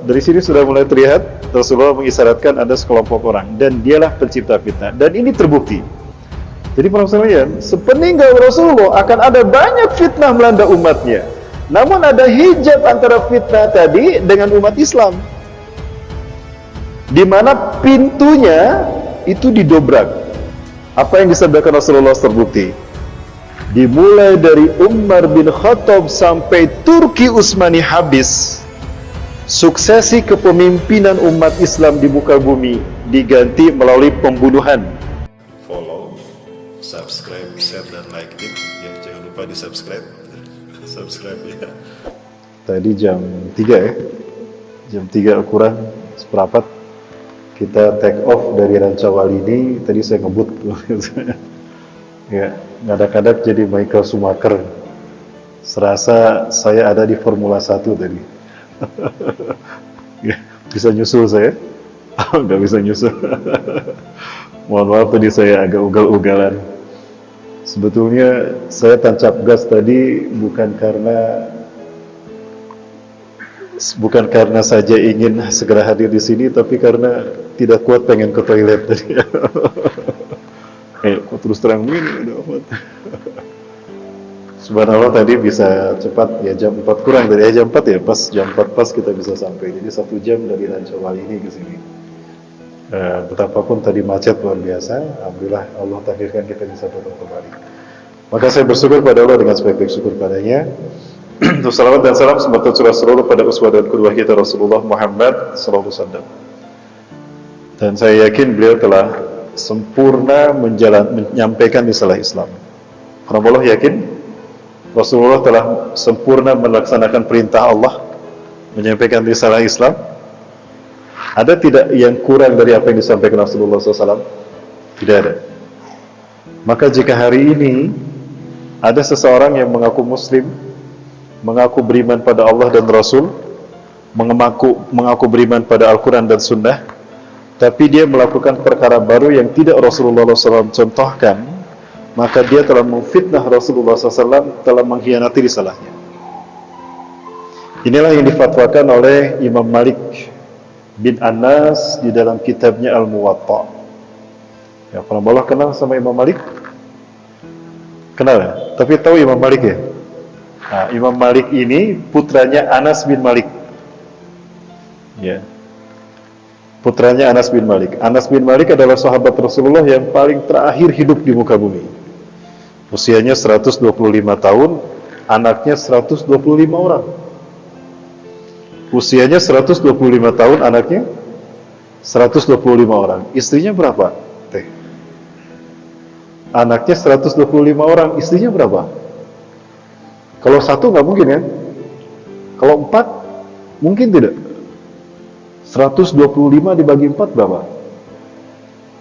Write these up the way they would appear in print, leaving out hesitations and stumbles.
dari sini sudah mulai terlihat Rasulullah mengisyaratkan ada sekelompok orang dan dialah pencipta fitnah, dan ini terbukti. Jadi para sekalian, sepeninggal Rasulullah akan ada banyak fitnah melanda umatnya. Namun ada hijab antara fitnah tadi dengan umat Islam, di mana pintunya itu didobrak. Apa yang disabdakan Rasulullah terbukti. Dimulai dari Umar bin Khattab sampai Turki Utsmani habis, suksesi kepemimpinan umat Islam di muka bumi diganti melalui pembunuhan. Follow, subscribe, share, dan like it. Ya, jangan lupa di subscribe. Subscribe ya. Tadi jam 3 ya, jam 3 kurang seperempat kita take off dari Rancawali ini. Tadi saya ngebut ya, ngadak-ngadak jadi Michael Schumacher, serasa saya ada di Formula 1 tadi. Ya, bisa nyusul saya? Nggak bisa nyusul. Mohon maaf tadi saya agak ugal-ugalan. Sebetulnya saya tancap gas tadi bukan karena saja ingin segera hadir di sini, tapi karena tidak kuat pengen ke toilet tadi. Kok terus terang begini udah amat. Subhanallah tadi bisa cepat ya, jam 4 kurang dari jam 4 ya, jam 4 pas kita bisa sampai. Jadi 1 jam dari Rancawali ini ke sini. Betapapun tadi macet luar biasa, alhamdulillah Allah takdirkan kita bisa datang kembali. Maka saya bersyukur pada Allah dengan sebaik-baik syukur padanya. Untuk salawat dan salam semoga Rasulullah pada uswah dan qudwah kita Rasulullah Muhammad sallallahu alaihi wasallam. Dan saya yakin beliau telah sempurna menyampaikan risalah Islam. Karena Allah yakin Rasulullah telah sempurna melaksanakan perintah Allah, menyampaikan risalah Islam. Ada tidak yang kurang dari apa yang disampaikan Rasulullah SAW? Tidak ada. Maka jika hari ini ada seseorang yang mengaku Muslim, mengaku beriman pada Allah dan Rasul, mengaku beriman pada Al-Quran dan Sunnah, tapi dia melakukan perkara baru yang tidak Rasulullah SAW contohkan, maka dia telah memfitnah Rasulullah SAW, telah mengkhianati risalahnya. Inilah yang difatwakan oleh Imam Malik bin Anas di dalam kitabnya Al-Muwatta. Ya, kalau Allah kenal sama Imam Malik? Kenal ya? Tapi tahu Imam Malik ya? Nah, Imam Malik ini putranya Anas bin Malik. Ya. Putranya Anas bin Malik. Anas bin Malik adalah sahabat Rasulullah yang paling terakhir hidup di muka bumi. Usianya 125 tahun, anaknya 125 orang. Usianya 125 tahun, anaknya 125 orang. Istrinya berapa? Anaknya 125 orang, istrinya berapa? Kalau 1 nggak mungkin ya. Kalau 4 mungkin tidak. 125 dibagi 4 berapa?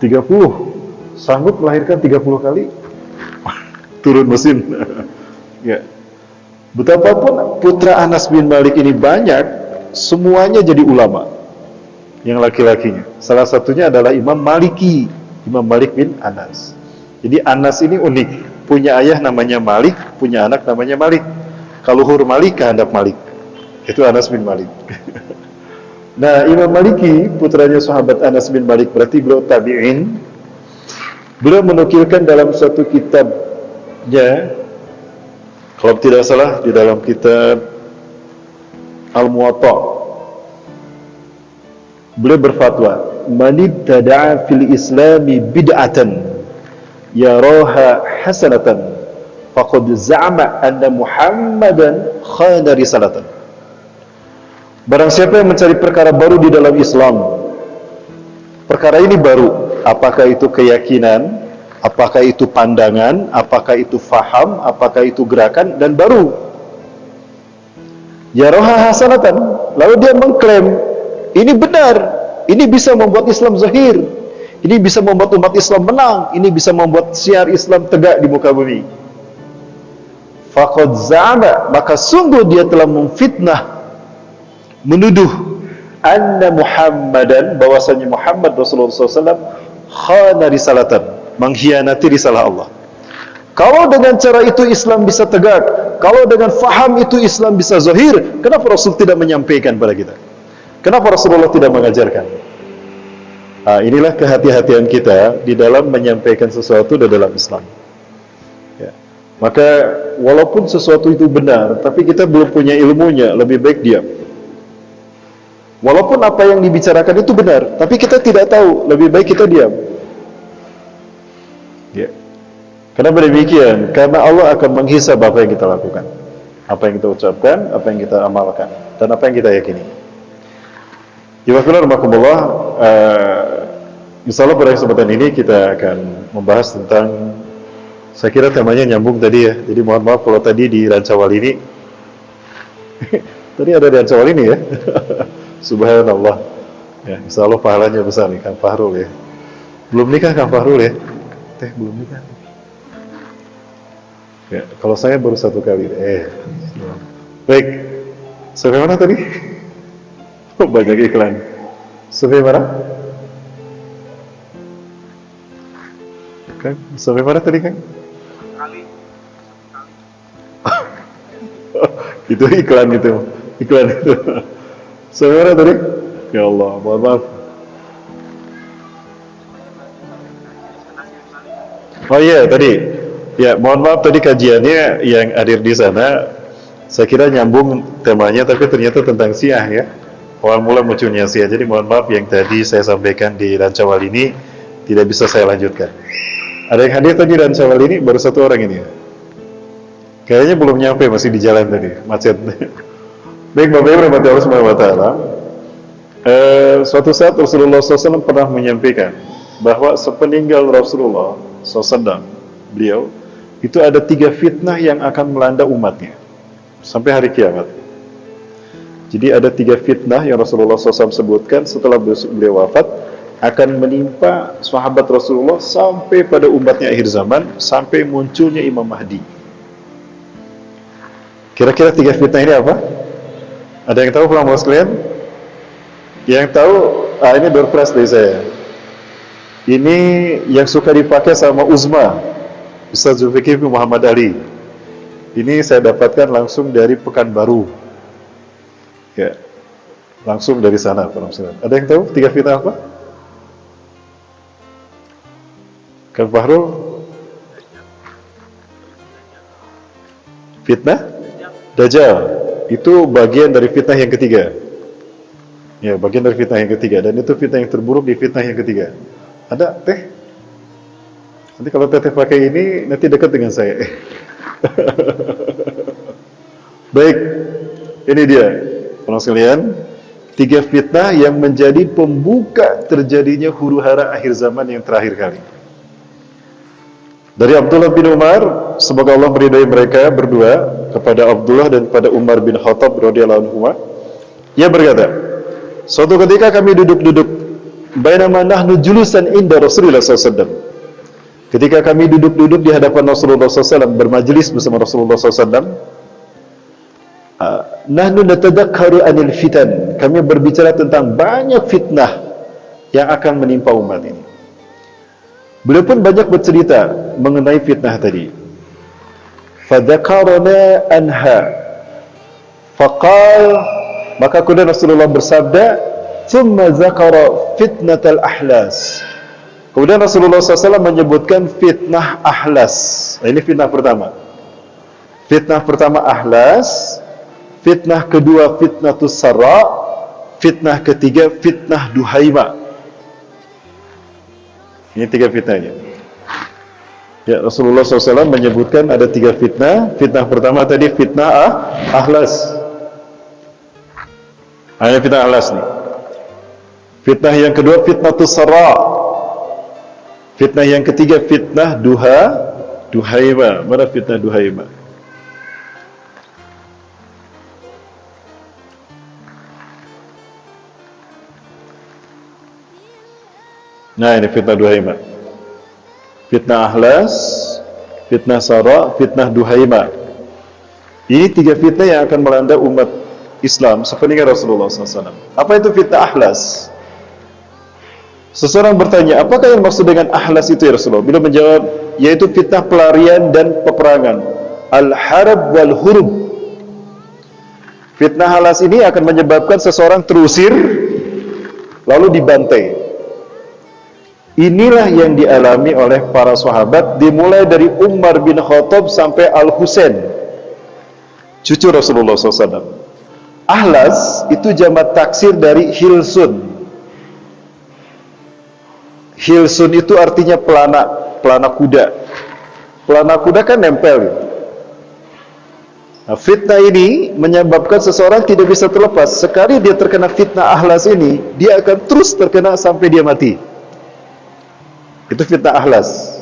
30. Sanggup melahirkan 30 kali? Turun mesin. Ya. Betapapun putra Anas bin Malik ini banyak, semuanya jadi ulama. Yang laki-lakinya. Salah satunya adalah Imam Maliki, Imam Malik bin Anas. Jadi Anas ini unik. Punya ayah namanya Malik, punya anak namanya Malik. Kaluhur Malik, kehendak Malik. Itu Anas bin Malik. Nah, Imam Maliki, putranya sahabat Anas bin Malik, berarti beliau tabi'in. Beliau menukilkan dalam satu kitabnya, kalau tidak salah di dalam kitab Al-Muwatta, beliau berfatwa, "Man ibtada'a fil Islami bid'atan yaraha hasanatan faqad za'ama anna Muhammadan khana risalatan." Barang siapa yang mencari perkara baru di dalam Islam, perkara ini baru, apakah itu keyakinan, apakah itu pandangan, apakah itu faham, apakah itu gerakan, dan baru, yaraha hasanatan, lalu dia mengklaim ini benar, ini bisa membuat Islam zahir, ini bisa membuat umat Islam menang, ini bisa membuat syiar Islam tegak di muka bumi. Faqad za'ama, maka sungguh dia telah memfitnah, menuduh anna Muhammadan, bahwasanya Muhammad Rasulullah SAW khana risalatan, mengkhianati risalah Allah. Kalau dengan cara itu Islam bisa tegak, kalau dengan faham itu Islam bisa zahir, kenapa Rasul tidak menyampaikan pada kita? Kenapa Rasulullah tidak mengajarkan? Nah, inilah kehati-hatian kita di dalam menyampaikan sesuatu di dalam Islam. Ya. Maka walaupun sesuatu itu benar, tapi kita belum punya ilmunya, lebih baik diam. Walaupun apa yang dibicarakan itu benar, tapi kita tidak tahu, lebih baik kita diam. Ya. Kenapa demikian? Karena Allah akan menghisab apa yang kita lakukan, apa yang kita ucapkan, apa yang kita amalkan, dan apa yang kita yakini. Jazakumullah, insyaallah pada kesempatan ini kita akan membahas tentang, saya kira temanya nyambung tadi ya. Jadi mohon maaf kalau tadi di Rancawal ini tadi ada di Rancawal ini ya. Subhanallah. Ya, insyaallah pahalanya besar nih Kang Fahrul ya. Belum nikah Kang Fahrul ya? Teh belum nikah. Ya, kalau saya baru 1 kali. Baik. Sampai mana tadi? Oh, banyak iklan. Sampai mana? Kang, sampai mana tadi Kang? Itu iklan itu. Sampai mana tadi? Ya Allah, mohon maaf. Oh iya, tadi. Ya, mohon maaf tadi kajiannya yang hadir di sana, saya kira nyambung temanya, tapi ternyata tentang Syiah ya. Awal mula munculnya Syiah. Jadi mohon maaf yang tadi saya sampaikan di Rancawal ini tidak bisa saya lanjutkan. Ada yang hadir tadi di Rancawal ini baru 1 orang ini ya. Kayaknya belum nyampe, masih di jalan tadi, macet. Baik, Bapak Ibu rahmati Allah Subhanahu wa taala. Suatu saat Rasulullah SAW pernah menyampaikan bahwa sepeninggal Rasulullah SAW, beliau itu ada 3 fitnah yang akan melanda umatnya sampai hari kiamat. Jadi ada 3 fitnah yang Rasulullah SAW sebutkan setelah beliau wafat akan menimpa sahabat Rasulullah sampai pada umatnya akhir zaman, sampai munculnya Imam Mahdi. Kira-kira 3 fitnah ini apa? Ada yang tahu pulang sekalian? Yang tahu, ini door prize dari saya. Ini yang suka dipakai sama Uzma, Ustaz Zulfikri Muhammad Ali. Ini saya dapatkan langsung dari Pekanbaru. Ya, langsung dari sana. Ada yang tahu 3 fitnah apa? Kang Fahrul? Fitnah? Dajjal. Itu bagian dari fitnah yang ketiga. Ya, bagian dari fitnah yang ketiga. Dan itu fitnah yang terburuk di fitnah yang ketiga. Ada teh? Nanti kalau teteh pakai ini, nanti dekat dengan saya. Baik, ini dia. Teman-teman sekalian, 3 fitnah yang menjadi pembuka terjadinya huru-hara akhir zaman yang terakhir kali. Dari Abdullah bin Umar, semoga Allah meridai mereka berdua, kepada Abdullah dan kepada Umar bin Khattab radhiyallahu anhu. Ia berkata, suatu ketika kami duduk-duduk, bainama nahnu julusan inda Rasulullah SAW. Ketika kami duduk-duduk di hadapan Rasulullah SAW, bermajlis bersama Rasulullah SAW, nahnu natadakkaru anil fitan. Kami berbicara tentang banyak fitnah yang akan menimpa umat ini. Beliau pun banyak bercerita mengenai fitnah tadi. Fadzakarna anha. Faqal, maka kemudian Rasulullah bersabda, "Tsumma zakara fitnatal ahlas." Kemudian Rasulullah SAW menyebutkan fitnah ahlas. Nah, ini fitnah pertama. Fitnah pertama ahlas. Fitnah kedua fitnatus sarra, fitnah ketiga fitnah duhaima. Ini 3 fitnahnya. Ya, Rasulullah SAW menyebutkan ada 3 fitnah. Fitnah pertama tadi fitnah ahlas. Ini fitnah ahlas nih. Fitnah yang kedua fitnatus sarra. Fitnah yang ketiga fitnah duhaima. Mana fitnah duhaima? Nah, ini fitnah duhaima. Fitnah ahlas, fitnah sara, fitnah duhaima. Ini 3 fitnah yang akan melanda umat Islam sepeninggal Rasulullah SAW. Apa itu fitnah ahlas? Seseorang bertanya, apakah yang maksud dengan ahlas itu ya Rasulullah? Beliau menjawab, yaitu fitnah pelarian dan peperangan. Al-harab wal hurub. Fitnah ahlas ini akan menyebabkan seseorang terusir lalu dibantai. Inilah yang dialami oleh para sahabat, dimulai dari Umar bin Khattab sampai Al-Husain, cucu Rasulullah SAW. Ahlas itu jamak taksir dari Hilsun. Hilsun itu artinya pelana kuda. Pelana kuda kan nempel gitu. Nah, fitnah ini menyebabkan seseorang tidak bisa terlepas. Sekali dia terkena fitnah ahlas ini, dia akan terus terkena sampai dia mati. Itu fitnah ahlas.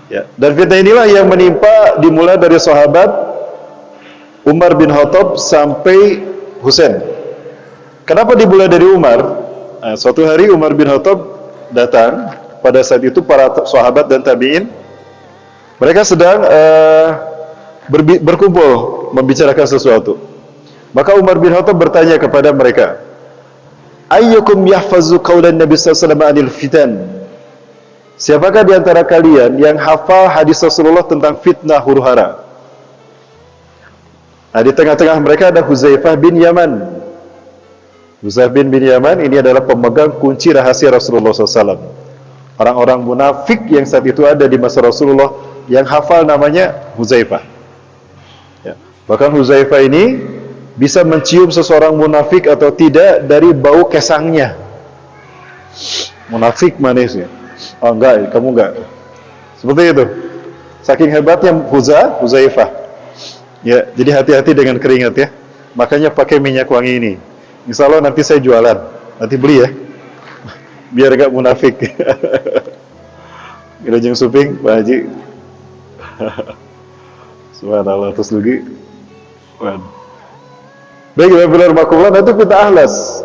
Ya, dan fitnah inilah yang menimpa dimulai dari sahabat Umar bin Khattab sampai Husain. Kenapa dimulai dari Umar? Nah, suatu hari Umar bin Khattab datang. Pada saat itu para sahabat dan tabi'in mereka sedang berkumpul membicarakan sesuatu. Maka Umar bin Khattab bertanya kepada mereka, ayyukum yahfazu qaulan Nabi sallallahu alaihi wasallam anil fitan? Siapakah di antara kalian yang hafal hadis Rasulullah tentang fitnah huru-hara? Nah, di tengah-tengah mereka ada Huzaifah bin Yaman. Huzaifah bin Yaman ini adalah pemegang kunci rahasia Rasulullah SAW. Orang-orang munafik yang saat itu ada di masa Rasulullah yang hafal namanya Huzaifah. Ya. Bahkan Huzaifah ini bisa mencium seseorang munafik atau tidak dari bau kesangnya. Munafik manisnya. Oh enggak, kamu enggak. Seperti itu. Saking hebatnya Huzaifah. Ya, jadi hati-hati dengan keringat ya. Makanya pakai minyak wangi ini. Insya Allah nanti saya jualan. Nanti beli ya. Biar enggak munafik. Wilujeng Suping, Pak Haji. Subhanallah, terus lagi. Baik, benar makulah. Itu kita ahlas.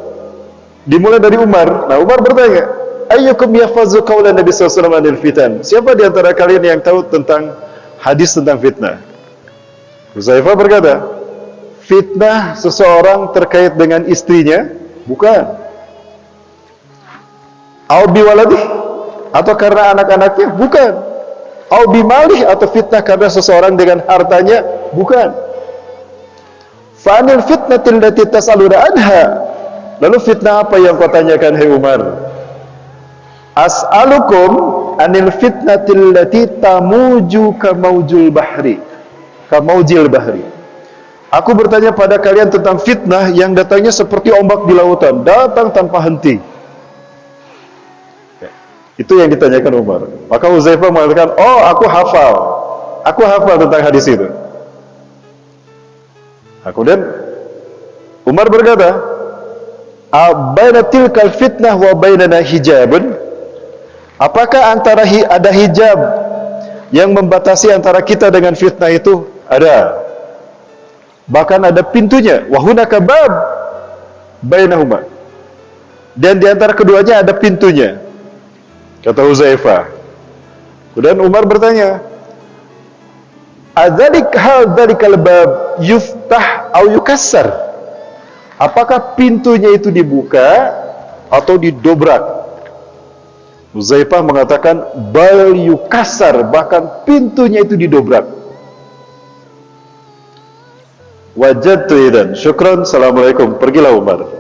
Dimulai dari Umar. Nah, Umar bertanya, ayyukum yahfazu qaulan Nabi sallallahu alaihi wasallam anil fitan? Siapa di antara kalian yang tahu tentang hadis tentang fitnah? Huzaifah berkata, fitnah seseorang terkait dengan istrinya? Bukan. Au biwaladih? Atau karena anak-anaknya? Bukan. Au bimalih? Atau fitnah karena seseorang dengan hartanya? Bukan. Fa'anil fitnatil lati tas'aluna anha? Lalu fitnah apa yang kau tanyakan, hai Umar? As'alukum anil fitnatil lati tamuju kamaujul bahri. Kamaujil bahri. Aku bertanya pada kalian tentang fitnah yang datangnya seperti ombak di lautan, datang tanpa henti. Itu yang ditanyakan Umar. Maka Huzaifah mengatakan, oh aku hafal. Aku hafal tentang hadis itu. Kemudian Umar berkata, baina tilkal fitnah wa bainana hijabun? Apakah antara ada hijab yang membatasi antara kita dengan fitnah itu? Ada. Bahkan ada pintunya. Wa hunaka bab bainahuma. Dan di antara keduanya ada pintunya. Kata Huzaifah. Kemudian Umar bertanya, adzalik hadzal bab yuftah au yukassar? Apakah pintunya itu dibuka atau didobrak? Huzaifah mengatakan bal yukassar, bahkan pintunya itu didobrak. Wajadtu idan, syukran, assalamualaikum. Pergilah Umar.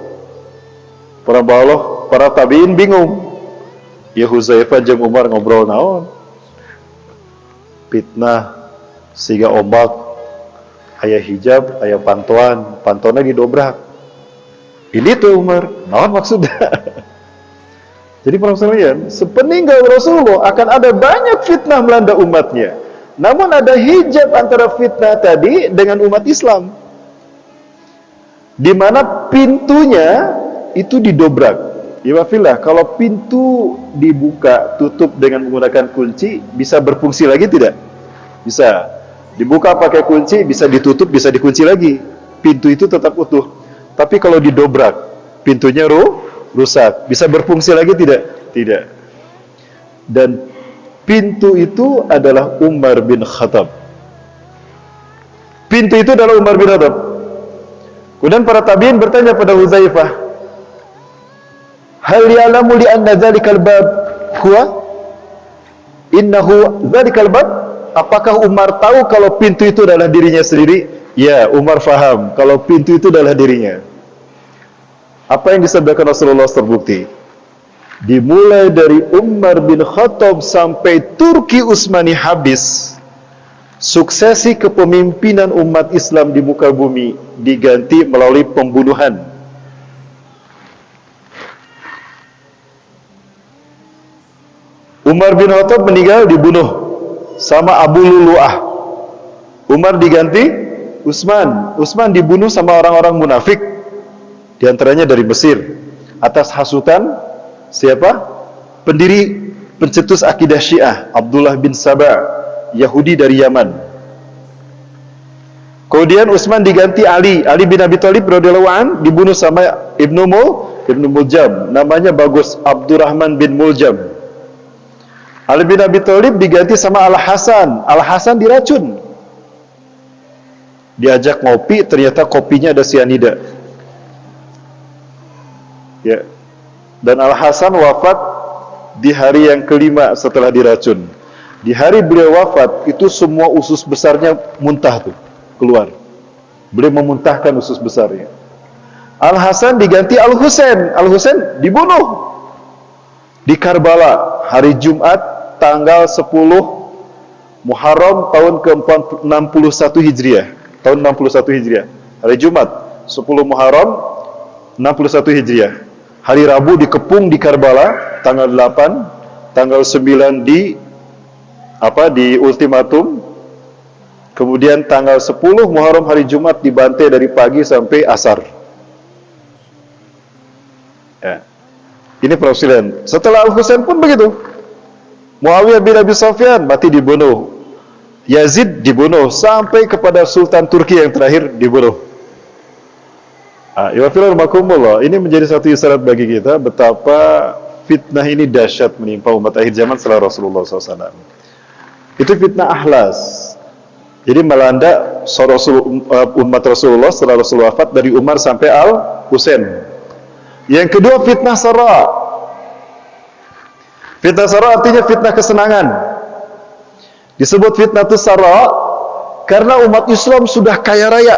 Para tabiin bingung. Ya Huzaifah jeung Umar ngobrol naon? Fitnah, siga ombak, aya hijab, aya pantona didobrak. Ini tuh Umar, naon maksudnya? Jadi para sekalian, sepeninggal Rasulullah akan ada banyak fitnah melanda umatnya. Namun ada hijab antara fitnah tadi dengan umat Islam, di mana pintunya itu didobrak. Iwafillah, kalau pintu dibuka, tutup dengan menggunakan kunci, bisa berfungsi lagi tidak? Bisa. Dibuka pakai kunci, bisa ditutup, bisa dikunci lagi. Pintu itu tetap utuh. Tapi kalau didobrak, pintunya rusak. Bisa berfungsi lagi tidak? Tidak. Dan pintu itu adalah Umar bin Khattab. Pintu itu adalah Umar bin Khattab. Kemudian para tabi'in bertanya pada Huzaifah, hal ya'lamu li anna dzalikal bab huwa? Innahu dzalikal bab? Apakah Umar tahu kalau pintu itu adalah dirinya sendiri? Ya, Umar faham kalau pintu itu adalah dirinya. Apa yang disabdakan Rasulullah terbukti. Dimulai dari Umar bin Khattab sampai Turki Utsmani habis, suksesi kepemimpinan umat Islam di muka bumi diganti melalui pembunuhan. Umar bin Khattab meninggal dibunuh sama Abu Lulu'ah. Umar diganti Utsman. Utsman dibunuh sama orang-orang munafik, di antaranya dari Mesir, atas hasutan siapa? Pendiri pencetus akidah Syiah, Abdullah bin Saba, Yahudi dari Yaman. Kemudian Utsman diganti Ali bin Abi Thalib radhiyallahu an, dibunuh sama Ibnu Muljam, namanya bagus, Abdurrahman bin Muljam. Ali bin Abi Thalib diganti sama Al-Hasan. Al-Hasan diracun. Diajak ngopi, ternyata kopinya ada sianida. Ya. Dan Al-Hasan wafat di hari yang kelima setelah diracun. Di hari beliau wafat, itu semua usus besarnya muntah tuh, keluar. Beliau memuntahkan usus besarnya. Al-Hasan diganti Al-Husain. Al-Husain dibunuh di Karbala hari Jumat tanggal 10 Muharram tahun ke-61 Hijriah. Tahun 61 Hijriah. Hari Jumat 10 Muharram 61 Hijriah. Hari Rabu dikepung di Karbala tanggal 8, tanggal 9 di ultimatum. Kemudian tanggal 10 Muharram hari Jumat dibantai dari pagi sampai asar. Ya. Ini perselisihan. Setelah Al-Husain pun begitu. Muawiyah bin Abi Sufyan mati dibunuh. Yazid dibunuh sampai kepada Sultan Turki yang terakhir dibunuh. Ini menjadi satu isyarat bagi kita betapa fitnah ini dahsyat menimpa umat akhir zaman setelah Rasulullah SAW. Itu fitnah ahlas. Jadi melanda umat Rasulullah setelah Rasulullah wafat dari Umar sampai Al-Husain. Yang kedua fitnah sara. Fitnah sara artinya fitnah kesenangan. Disebut fitnah sara karena umat Islam sudah kaya raya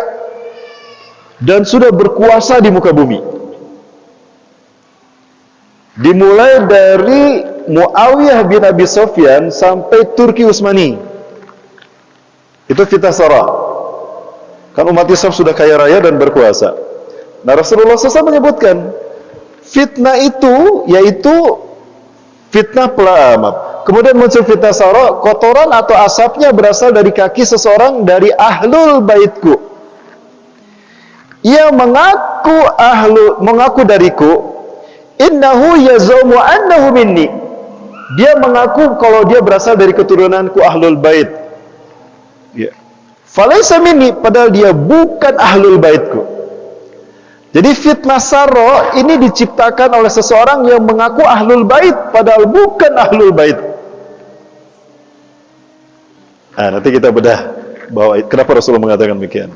dan sudah berkuasa di muka bumi. Dimulai dari Muawiyah bin Abi Sufyan sampai Turki Utsmani. Itu fitnah sara. Kan umat Islam sudah kaya raya dan berkuasa. Nah, Rasulullah SAW menyebutkan fitnah itu yaitu fitnah kemudian muncul fitnah sara, kotoran atau asapnya berasal dari kaki seseorang dari ahlul baitku. Ia mengaku dariku, innahu yazumu annahu minni. Dia mengaku kalau dia berasal dari keturunanku ahlul bait. Ya. Falaysa minni, padahal dia bukan ahlul baitku. Jadi fitnah sara ini diciptakan oleh seseorang yang mengaku ahlul bait padahal bukan ahlul bait. Nah, nanti kita bedah bahwa kenapa Rasulullah mengatakan demikian.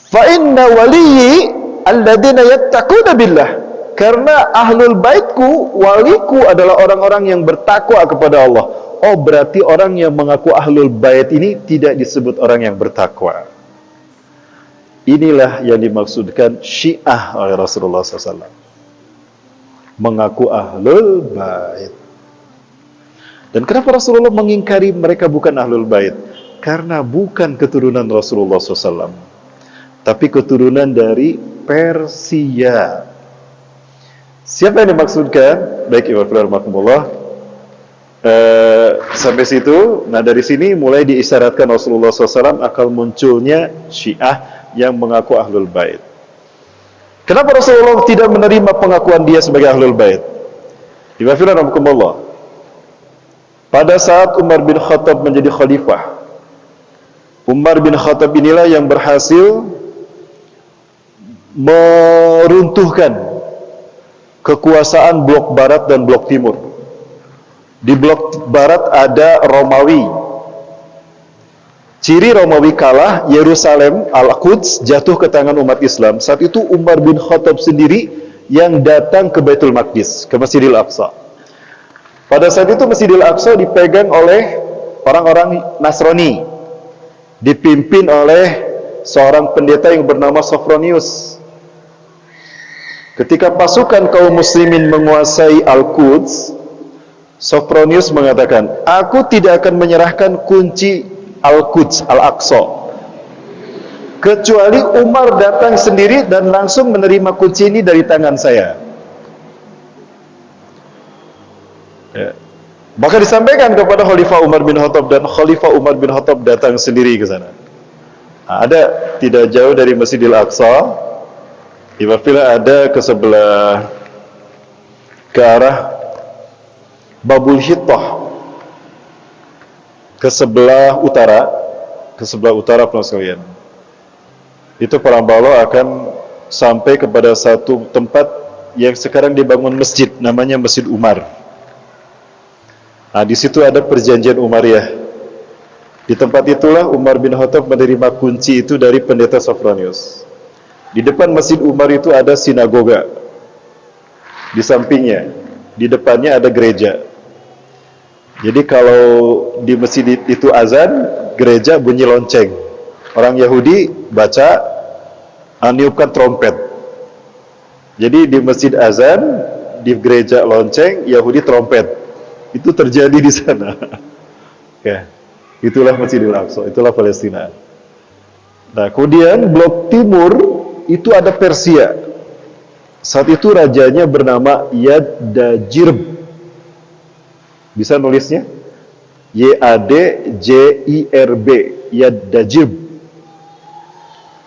Fa inna waliyyi alladziina yattaquna billah. Karena ahlul baitku, waliku adalah orang-orang yang bertakwa kepada Allah. Oh, berarti orang yang mengaku ahlul bait ini tidak disebut orang yang bertakwa. Inilah yang dimaksudkan Syiah oleh Rasulullah SAW. Mengaku ahlul bait. Dan kenapa Rasulullah mengingkari mereka bukan ahlul bait? Karena bukan keturunan Rasulullah SAW, tapi keturunan dari Persia. Siapa yang dimaksudkan? Baik, Iwafirullahaladzim. Sampai situ. Nah, dari sini mulai diisyaratkan Rasulullah SAW akan munculnya Syiah yang mengaku ahlul bait. Kenapa Rasulullah tidak menerima pengakuan dia sebagai ahlul bait? Iwafirullahaladzim. Pada saat Umar bin Khattab menjadi khalifah, Umar bin Khattab inilah yang berhasil meruntuhkan kekuasaan blok barat dan blok timur. Di blok barat ada Romawi. Ciri Romawi kalah, Yerusalem, Al-Quds jatuh ke tangan umat Islam. Saat itu Umar bin Khattab sendiri yang datang ke Baitul Maqdis, ke Masjidil Aqsa. Pada saat itu Masjidil Aqsa dipegang oleh orang-orang Nasrani, dipimpin oleh seorang pendeta yang bernama Sophronius. Ketika pasukan kaum muslimin menguasai Al-Quds, Sophronius mengatakan, aku tidak akan menyerahkan kunci Al-Quds, Al-Aqsa, kecuali Umar datang sendiri dan langsung menerima kunci ini dari tangan saya. Ya. Maka disampaikan kepada Khalifah Umar bin Khattab, dan Khalifah Umar bin Khattab datang sendiri ke sana. Nah, ada tidak jauh dari Masjidil Aqsa, apabila ada ke sebelah, ke arah Babul Hittah, ke sebelah utara pelan sekalian. Itu para balo akan sampai kepada satu tempat yang sekarang dibangun masjid, namanya Masjid Umar. Nah, di situ ada perjanjian Umayyah. Di tempat itulah Umar bin Khattab menerima kunci itu dari pendeta Sophronius. Di depan Masjid Umar itu ada sinagoga. Di sampingnya, di depannya ada gereja. Jadi kalau di masjid itu azan, gereja bunyi lonceng. Orang Yahudi baca, niupkan trompet. Jadi di masjid azan, di gereja lonceng, Yahudi trompet. Itu terjadi di sana. Ya, itulah Masjidil Aqsa, itulah Palestina. Nah, kemudian blok timur itu ada Persia. Saat itu rajanya bernama Yaddajirb. Bisa nulisnya? Yadjirb, Yaddajirb.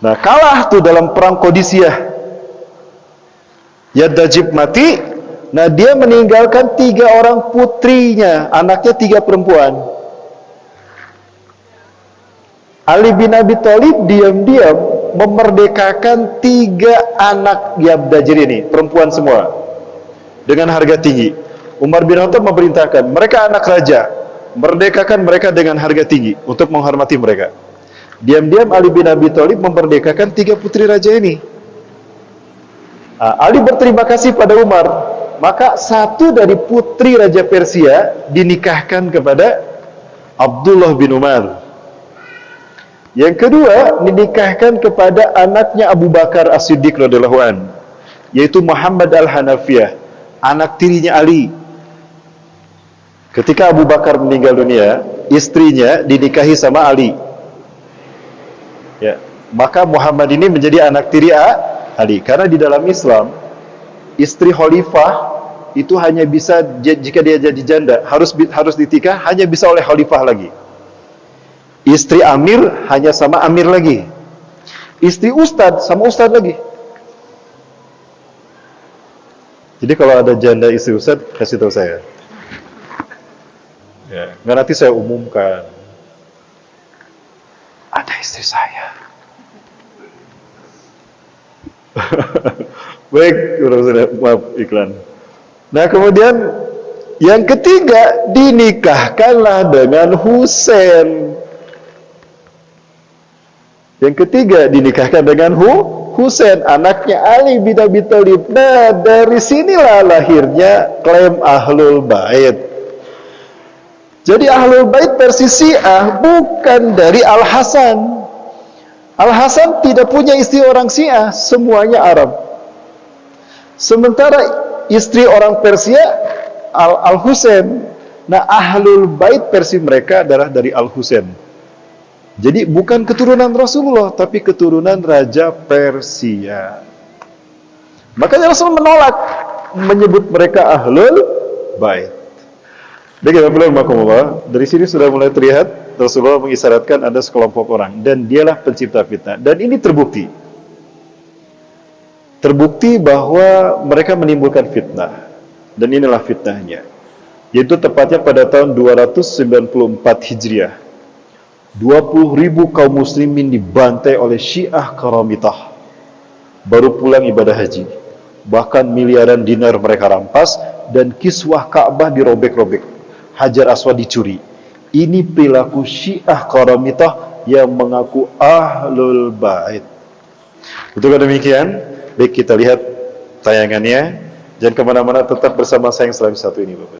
Nah, kalah tuh dalam perang Qadisiyah. Yaddajirb mati. Nah, dia meninggalkan 3 orang putrinya, anaknya 3 perempuan. Ali bin Abi Thalib diam-diam memerdekakan 3 anak Yaddajir ini, perempuan semua, dengan harga tinggi. Umar bin Khattab memerintahkan, mereka anak raja, merdekakan mereka dengan harga tinggi untuk menghormati mereka. Diam-diam Ali bin Abi Thalib memerdekakan 3 putri raja ini. Ali berterima kasih pada Umar, maka satu dari putri Raja Persia dinikahkan kepada Abdullah bin Umar. Yang kedua dinikahkan kepada anaknya Abu Bakar As-Siddiq radhiyallahu an, yaitu Muhammad Al-Hanafiyah, anak tirinya Ali. Ketika Abu Bakar meninggal dunia, istrinya dinikahi sama Ali. Ya, maka Muhammad ini menjadi anak tiri Ali. Karena di dalam Islam, istri khalifah itu hanya bisa, jika dia jadi janda, harus ditikah, hanya bisa oleh khalifah lagi. Istri amir hanya sama amir lagi. Istri ustad sama ustad lagi. Jadi kalau ada janda istri ustad, kasih tahu saya. Ya, nggak nanti saya umumkan. Ada istri saya. Baik, maaf iklan. Nah, kemudian yang ketiga dinikahkanlah dengan Husain. Yang ketiga dinikahkan dengan Husain, anaknya Ali bin Abi Thalib. Nah, dari sinilah lahirnya klaim Ahlul Bait. Jadi Ahlul Bait versi Syiah bukan dari Al-Hasan. Al-Hasan tidak punya istri orang Syiah, semuanya Arab. Sementara istri orang Persia Al-Husain. Nah, Ahlul Bait versi mereka adalah dari Al-Husain. Jadi bukan keturunan Rasulullah, tapi keturunan Raja Persia. Makanya Rasul menolak menyebut mereka Ahlul Bait. Bagaimana? Dari sini sudah mulai terlihat Rasulullah mengisyaratkan ada sekelompok orang, dan dialah pencipta fitnah. Dan ini terbukti. Terbukti bahwa mereka menimbulkan fitnah. Dan inilah fitnahnya. Yaitu tepatnya pada tahun 294 Hijriah. 20.000 kaum muslimin dibantai oleh Syiah Karamitah. Baru pulang ibadah haji. Bahkan miliaran dinar mereka rampas, dan kiswah Ka'bah dirobek-robek. Hajar Aswad dicuri. Ini perilaku Syiah Karamitah yang mengaku Ahlul Bait. Betul demikian? Baik, kita lihat tayangannya. Jangan kemana-mana, tetap bersama saya yang satu ini, Bapak.